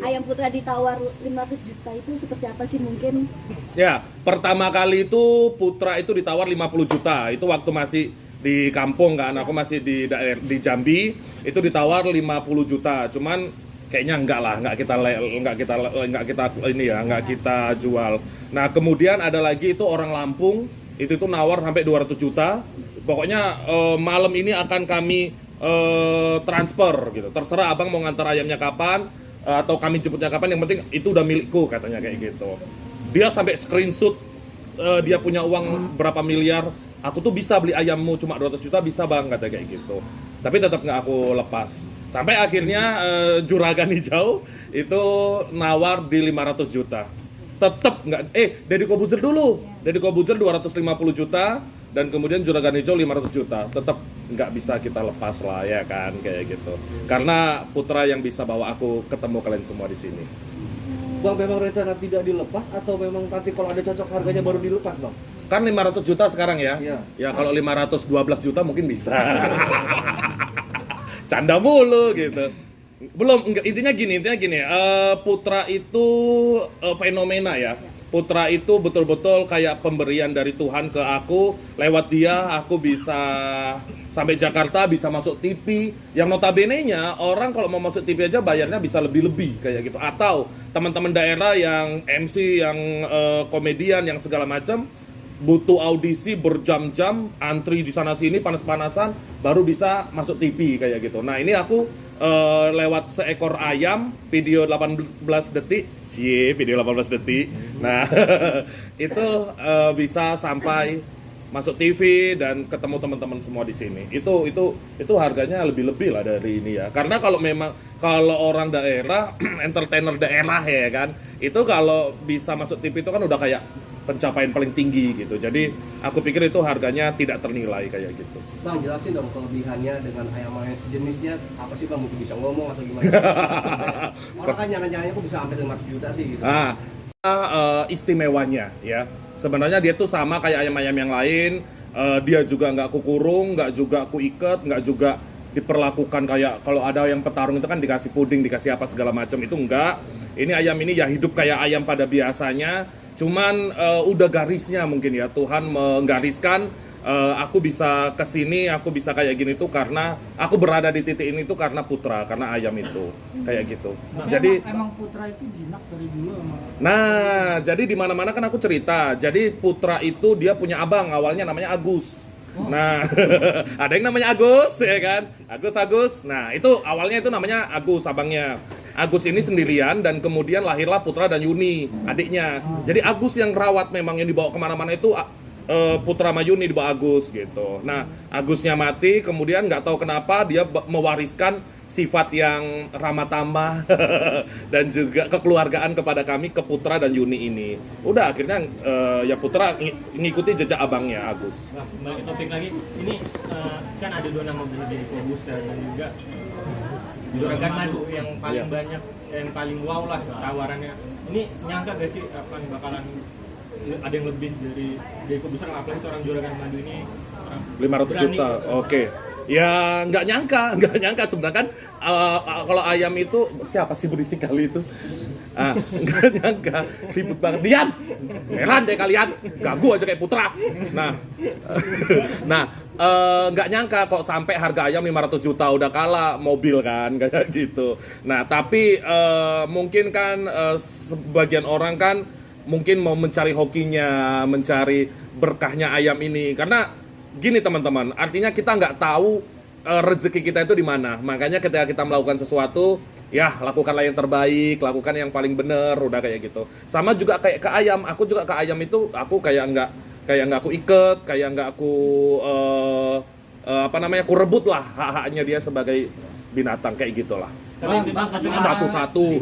Ayam Putra ditawar 500 juta itu seperti apa sih mungkin? Ya, pertama kali itu Putra itu ditawar 50 juta. Itu waktu masih di kampung kan, aku masih di daerah di Jambi, itu ditawar 50 juta. Cuman kayaknya nggak kita jual. Nah, kemudian ada lagi itu orang Lampung, itu nawar sampai 200 juta. Pokoknya malam ini akan kami transfer gitu. Terserah abang mau ngantar ayamnya kapan atau kami jemputnya kapan, yang penting itu udah milikku katanya kayak gitu. Dia sampai screenshot dia punya uang berapa miliar. Aku tuh bisa beli ayammu cuma 200 juta bisa bang, kata kayak gitu. Tapi tetap nggak aku lepas. Sampai akhirnya Juragan Hijau itu nawar di 500 juta. Tetap nggak, Deddy Kobuzer dulu. Deddy Kobuzer 250 juta dan kemudian Juragan Hijau 500 juta. Tetap nggak bisa kita lepas lah ya kan, kayak gitu. Karena Putra yang bisa bawa aku ketemu kalian semua di sini. Bang, memang rencana tidak dilepas atau memang nanti kalau ada cocok harganya baru dilepas bang? Kan 500 juta sekarang ya? Iya. Ya kalau 512 juta mungkin bisa. Canda mulu gitu. Belum, enggak, intinya gini, Putra itu fenomena ya. Putra itu betul-betul kayak pemberian dari Tuhan ke aku. Lewat dia aku bisa sampai Jakarta, bisa masuk TV. Yang notabene-nya orang kalau mau masuk TV aja bayarnya bisa lebih-lebih kayak gitu. Atau teman-teman daerah yang MC, yang komedian, yang segala macam butuh audisi berjam-jam, antri di sana sini panas-panasan baru bisa masuk TV kayak gitu. Nah, ini aku lewat seekor ayam, video 18 detik, video 18 detik. Nah, itu bisa sampai masuk TV dan ketemu teman-teman semua di sini. Itu harganya lebih-lebih lah dari ini ya. Karena kalau orang daerah, entertainer daerah ya kan, itu kalau bisa masuk TV itu kan udah kayak pencapaian paling tinggi gitu. Jadi aku pikir itu harganya tidak ternilai kayak gitu. Bang, jelasin dong kelebihannya dengan ayam-ayam sejenisnya apa sih bang? Mungkin bisa ngomong atau gimana? Orang kan nyangka-nyangkanya kok bisa sampai 500 juta sih gitu. Istimewanya ya. Sebenarnya dia tuh sama kayak ayam-ayam yang lain. Dia juga nggak aku kurung, nggak juga aku ikat, nggak juga diperlakukan kayak kalau ada yang petarung itu kan dikasih puding, dikasih apa segala macam, itu enggak. Ini ayam ini ya hidup kayak ayam pada biasanya. Cuman udah garisnya mungkin ya, Tuhan menggariskan aku bisa kesini, aku bisa kayak gini tuh karena aku berada di titik ini tuh karena Putra, karena ayam itu kayak gitu. Jadi emang Putra itu jinak dari dulu emang. Nah, jadi di mana-mana kan aku cerita. Jadi Putra itu dia punya abang, awalnya namanya Agus. Nah, ada yang namanya Agus ya kan? Agus. Nah, itu awalnya itu namanya Agus abangnya. Agus ini sendirian dan kemudian lahirlah Putra dan Yuni adiknya. Jadi Agus yang rawat, memang yang dibawa kemana-mana itu Putra sama Yuni dibawa Agus gitu. Nah, Agusnya mati, kemudian nggak tahu kenapa dia mewariskan sifat yang ramah tamah dan juga kekeluargaan kepada kami, ke Putra dan Yuni ini. Udah akhirnya ya Putra ngikuti jejak abangnya Agus. Nah, kembali ke topik lagi, ini kan ada dua nama besar dari Kobuzer dan juga Juragan Madu yang paling banyak, yang paling wow lah tawarannya. Ini nyangka gak sih akan bakalan ada yang lebih dari Kobuzer, apalagi seorang Juragan Madu ini 500 juta, oke. Ya nggak nyangka sebenarnya kan kalau ayam itu siapa sih berisik kali itu? Nggak nyangka, ribut banget, diam, heran deh kalian, ganggu aja kayak Putra. Nah, nggak nyangka kok sampai harga ayam 500 juta, udah kalah mobil kan kayak gitu. Nah, tapi mungkin kan sebagian orang kan mungkin mau mencari hokinya, mencari berkahnya ayam ini, karena gini teman-teman, artinya kita nggak tahu rezeki kita itu di mana. Makanya ketika kita melakukan sesuatu, ya lakukanlah yang terbaik, lakukan yang paling benar, udah kayak gitu. Sama juga kayak ke ayam, aku juga ke ayam itu aku kayak nggak aku iket, kayak nggak aku aku rebut lah hak-haknya dia sebagai binatang kayak gitulah. Satu-satu.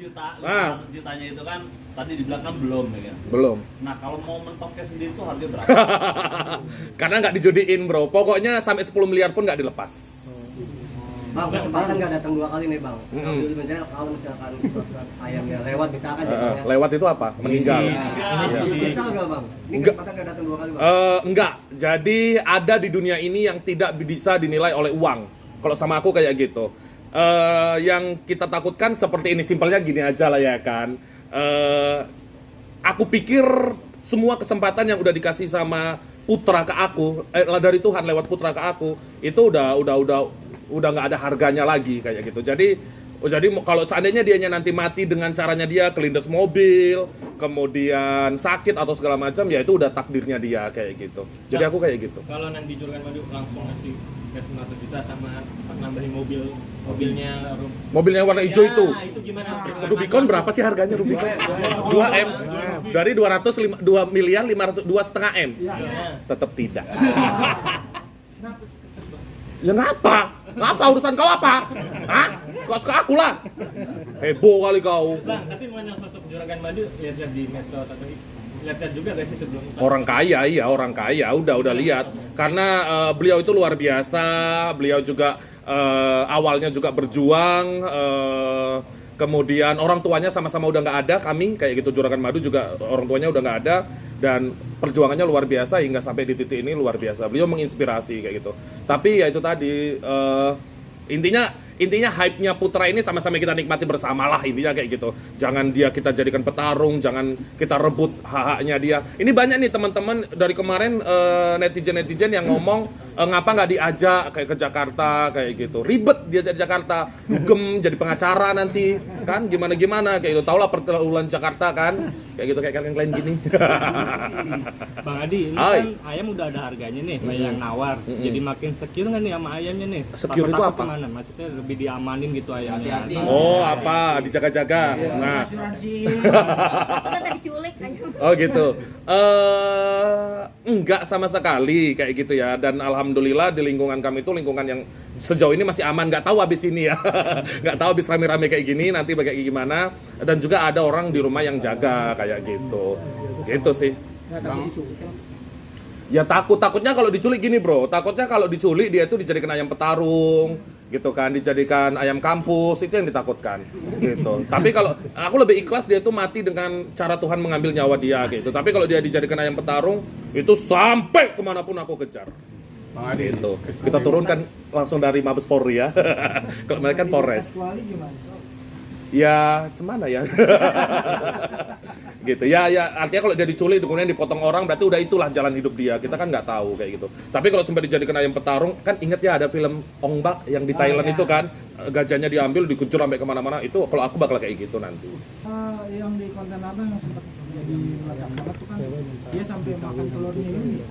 500 jutanya itu kan tadi dibilang kan belum ya kan? Belum. Nah, kalau mau mentoknya sendiri itu harga berapa? Karena nggak dijodohin bro, pokoknya sampai 10 miliar pun nggak dilepas. Bang, kesempatan nggak datang 2 kali nih bang. Misalnya kalau misalkan ayamnya lewat misalkan Lewat itu apa? Meninggal. Misal nggak bang? Ini kesempatan nggak datang 2 kali bang? Enggak, jadi ada di dunia ini yang tidak bisa dinilai oleh uang. Kalau sama aku kayak gitu. Yang kita takutkan seperti ini, simpelnya gini aja lah ya kan. Aku pikir semua kesempatan yang udah dikasih sama Putra ke aku, dari Tuhan lewat Putra ke aku, itu udah nggak ada harganya lagi kayak gitu. Jadi kalau seandainya dianya nanti mati dengan caranya dia kelindes mobil, kemudian sakit atau segala macam, ya itu udah takdirnya dia kayak gitu. Jadi aku kayak gitu. Kalau nanti Juragan Madu langsung ngasih cash 500 juta sama nambahin mobilnya Mobilnya warna hijau itu. itu gimana? Rubicon berapa sih harganya Rubicon? 2M. Dari 2,5 M. Tetap tidak. Ya ngapa? Ngapa urusan kau apa? Hah? Suka-suka aku lah. Heboh kali kau. Bang, tapi mengenal sosok Juragan Madu, lihat-lihat di medsos atau lihat-lihat juga gak sih sebelum Orang kaya, iya orang kaya, udah lihat. Karena beliau itu luar biasa, beliau juga awalnya juga berjuang, kemudian orang tuanya sama-sama udah nggak ada, kami kayak gitu Juragan Madu juga orang tuanya udah nggak ada, dan perjuangannya luar biasa hingga sampai di titik ini luar biasa. Beliau menginspirasi kayak gitu. Tapi ya itu tadi intinya hype-nya Putra ini sama-sama kita nikmati bersama lah, intinya kayak gitu. Jangan dia kita jadikan petarung, jangan kita rebut hak-haknya dia. Ini banyak nih teman-teman dari kemarin netizen yang ngomong ngapa nggak diajak kayak ke Jakarta kayak gitu. Ribet dia jadi Jakarta, dugem jadi pengacara nanti kan gimana kayak gitu. Tau lah pergaulan Jakarta kan kayak gitu, kayak kalian gini. Bang Adi, ini kan ayam udah ada harganya nih, banyak yang nawar. Jadi makin secure nggak nih sama ayamnya nih? Secure itu Takut-takut apa? Kemana? Maksudnya lebih diamanin gitu ayamnya. Oh apa dijaga-jaga. Nah Asuransi. Itu kan tadi diculik ayam. oh gitu. Enggak sama sekali kayak gitu ya. Dan alhamdulillah di lingkungan kami itu lingkungan yang sejauh ini masih aman. Nggak tahu abis ini ya. Nggak tahu abis rame-rame kayak gini nanti kayak gimana. Dan juga ada orang di rumah yang jaga kayak gitu. Gitu sih. Ya takutnya kalau diculik gini bro. Takutnya kalau diculik dia itu dijadikan ayam petarung gitu kan, dijadikan ayam kampus, itu yang ditakutkan gitu. Tapi kalau aku lebih ikhlas dia tuh mati dengan cara Tuhan mengambil nyawa dia gitu. Tapi kalau dia dijadikan ayam petarung, itu sampai kemanapun aku kejar. Gitu. Kita turunkan langsung dari Mabes Polri ya. Kalau mereka kan Polres. Kecuali gimana? Ya, cemana ya? Gitu. Ya artinya kalau dia diculik kemudian dipotong orang berarti udah itulah jalan hidup dia. Kita kan nggak tahu kayak gitu. Tapi kalau sampai dijadikan ayam petarung, kan inget ya ada film Ong Bak yang di Thailand itu kan, gajahnya diambil dikucur sampai kemana-mana. Itu kalau aku bakal kayak gitu nanti. Yang di konten abang yang sempat jadi meledak banget tuh kan, dia sampai makan telurnya ini.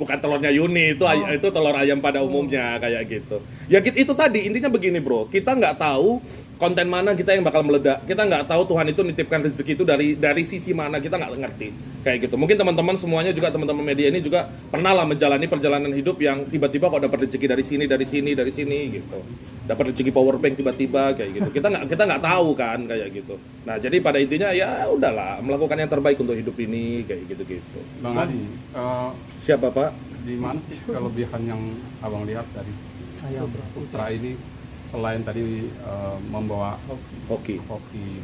Bukan telurnya Yuni, itu telur ayam pada umumnya kayak gitu. Ya itu tadi intinya begini bro, kita nggak tahu konten mana kita yang bakal meledak, kita nggak tahu Tuhan itu nitipkan rezeki itu dari sisi mana, kita nggak ngerti kayak gitu. Mungkin teman-teman semuanya juga, teman-teman media ini juga pernah lah menjalani perjalanan hidup yang tiba-tiba kok dapat rezeki dari sini gitu, dapat rezeki power bank tiba-tiba kayak gitu. Kita nggak tahu kan kayak gitu. Nah jadi pada intinya ya udahlah, melakukan yang terbaik untuk hidup ini kayak gitu. Bang Adi, Siapa Pak? di mana sih kelebihan yang abang lihat dari Putra ini selain tadi membawa Hoki.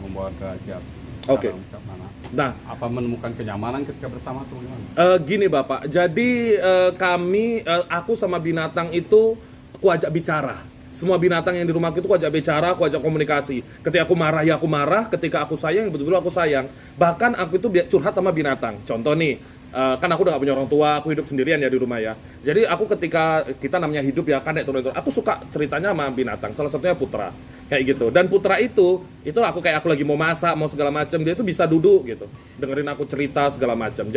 membawa derajat? Oke. Mana? Nah, Apa menemukan kenyamanan ketika bersama tuh gimana? gini Bapak, jadi aku sama binatang itu aku ajak bicara. Semua binatang yang di rumahku itu aku ajak bicara, aku ajak komunikasi. Ketika aku marah, ya aku marah. Ketika aku sayang, betul-betul aku sayang. Bahkan aku itu curhat sama binatang. Contoh nih, kan aku udah gak punya orang tua, aku hidup sendirian ya di rumah ya. Jadi aku ketika kita namanya hidup ya kan, aku suka ceritanya sama binatang. Salah satunya Putra, kayak gitu. Dan Putra itu aku kayak aku lagi mau masak, mau segala macam, dia tuh bisa duduk gitu, dengerin aku cerita segala macam.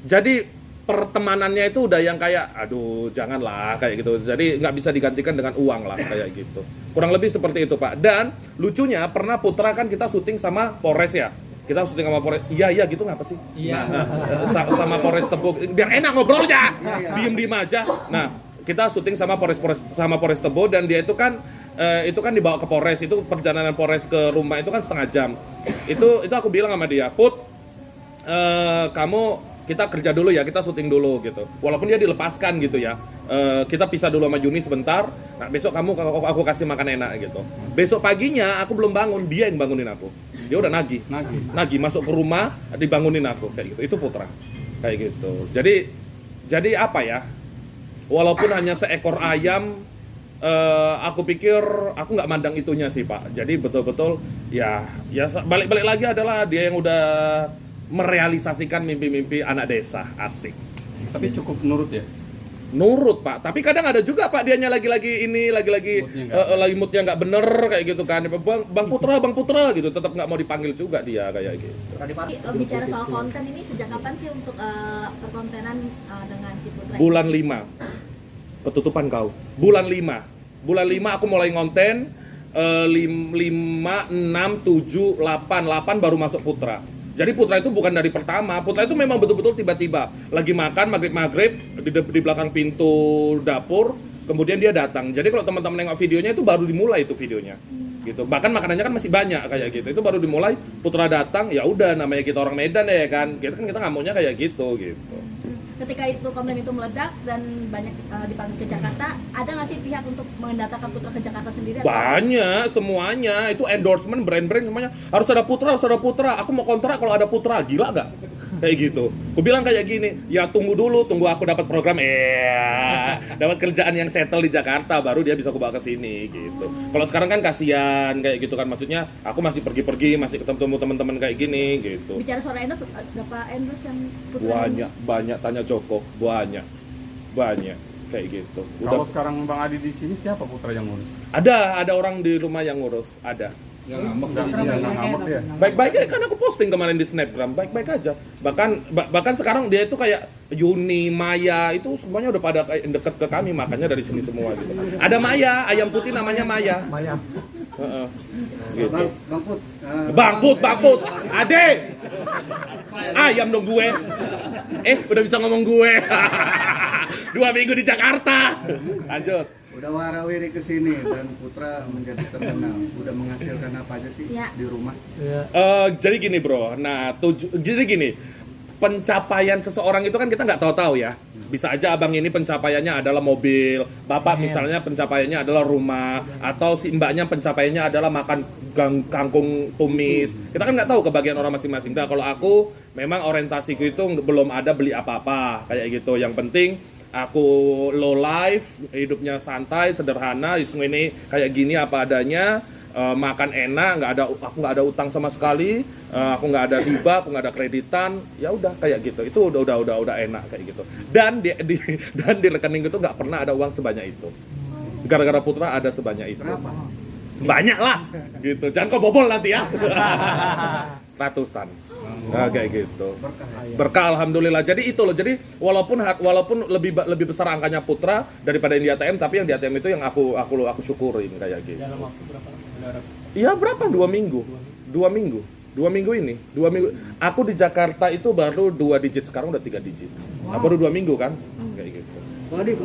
Jadi pertemanannya itu udah yang kayak, aduh janganlah kayak gitu. Jadi nggak bisa digantikan dengan uang lah kayak gitu. Kurang lebih seperti itu Pak. Dan lucunya pernah Putra kan kita syuting sama Polres ya. Kita syuting sama Polres. Iya gitu ngapa sih? Iya. Nah, sama Polres Tebuk. Biar enak ngobrolnya. Diem aja. Nah kita syuting sama Polres Tebuk dan dia itu kan dibawa ke Polres. Itu perjalanan Polres ke rumah itu kan setengah jam. Itu aku bilang sama dia, Put, kamu kita kerja dulu ya, kita syuting dulu gitu. Walaupun dia dilepaskan gitu ya. Kita pisah dulu sama Juni sebentar. Nah, besok aku kasih makan enak gitu. Besok paginya aku belum bangun, dia yang bangunin aku. Dia udah nagih masuk ke rumah, dibangunin aku kayak gitu. Itu Putra. Kayak gitu. Jadi apa ya? walaupun hanya seekor ayam, aku pikir aku nggak mandang itunya sih Pak. Jadi betul-betul ya balik-balik lagi adalah dia yang udah merealisasikan mimpi-mimpi anak desa. Asik. Tapi cukup nurut ya. Nurut Pak, tapi kadang ada juga Pak dianya lagi-lagi lagi moodnya nggak bener kayak gitu kan. Bang Putra gitu, tetap nggak mau dipanggil juga dia kayak gitu. Bicara soal konten ini sejak kapan sih untuk perkontenan dengan si Putra? Bulan 5. Ketutupan kau. Bulan 5 aku mulai ngonten 5, 6, 7, 8 baru masuk Putra. Jadi Putra itu bukan dari pertama. Putra itu memang betul-betul tiba-tiba lagi makan maghrib di belakang pintu dapur, kemudian dia datang. Jadi kalau teman-teman nengok videonya itu baru dimulai itu videonya. Gitu. Bahkan makanannya kan masih banyak kayak gitu. Itu baru dimulai, Putra datang, ya udah namanya kita orang Medan ya kan. Kita nggak maunya kayak gitu. Ketika itu konten itu meledak dan banyak dipanggil ke Jakarta, ada nggak sih pihak untuk mendatangkan Putra ke Jakarta sendiri? Banyak, semuanya itu endorsement brand-brand semuanya harus ada Putra. Aku mau kontrak kalau ada Putra, gila nggak? Kayak gitu. Aku bilang kayak gini, ya tunggu aku dapat program, dapat kerjaan yang settle di Jakarta, baru dia bisa aku bawa ke sini gitu. Kalau sekarang kan kasihan kayak gitu kan, maksudnya aku masih pergi-pergi, masih ketemu teman-teman kayak gini gitu. Bicara soal endorse, berapa endorse yang Putra? Banyak tanya Joko, banyak kayak gitu. Kalau sekarang Bang Adi di sini siapa Putra yang ngurus? Ada orang di rumah yang ngurus, ada. Yang ngambek dia. Baik-baik aja kan aku posting kemarin di Snapgram, baik-baik aja. Bahkan sekarang dia itu kayak Yuni, Maya itu semuanya udah pada deket ke kami, makanya dari sini semua gitu. Ada Maya, ayam putih namanya Maya. Gitu. Bang Put, Adek. Ayam dong gue. Udah bisa ngomong gue. 2 minggu di Jakarta. Lanjut. Udah warawiri kesini dan Putra menjadi terkenal. Udah menghasilkan apa aja sih di rumah? Jadi gini bro, pencapaian seseorang itu kan kita nggak tahu ya. Bisa aja abang ini pencapaiannya adalah mobil, bapak misalnya pencapaiannya adalah rumah, atau si mbaknya pencapaiannya adalah makan kangkung tumis. Kita kan nggak tahu kebagian orang masing-masing. Nah kalau aku memang orientasiku itu belum ada beli apa-apa kayak gitu. Yang penting aku low life, hidupnya santai, sederhana, ini kayak gini apa adanya, makan enak, aku nggak ada utang sama sekali, aku nggak ada riba, aku nggak ada kreditan, ya udah kayak gitu. Itu udah enak kayak gitu. Dan di rekening itu nggak pernah ada uang sebanyak itu. Gara-gara Putra ada sebanyak itu. Berapa? Banyak lah, gitu. Jangan kau bobol nanti ya. Ratusan. Nah, kayak gitu. Berkah alhamdulillah. Jadi itu loh. Jadi walaupun lebih besar angkanya Putra daripada yang di ATM, tapi yang di ATM itu yang aku syukurin kayak gitu. Dalam waktu berapa? Iya berapa? 2 minggu. 2 minggu ini. Aku di Jakarta itu baru 2 digit, sekarang udah 3 digit. Nah, baru 2 minggu kan? Kayak gitu.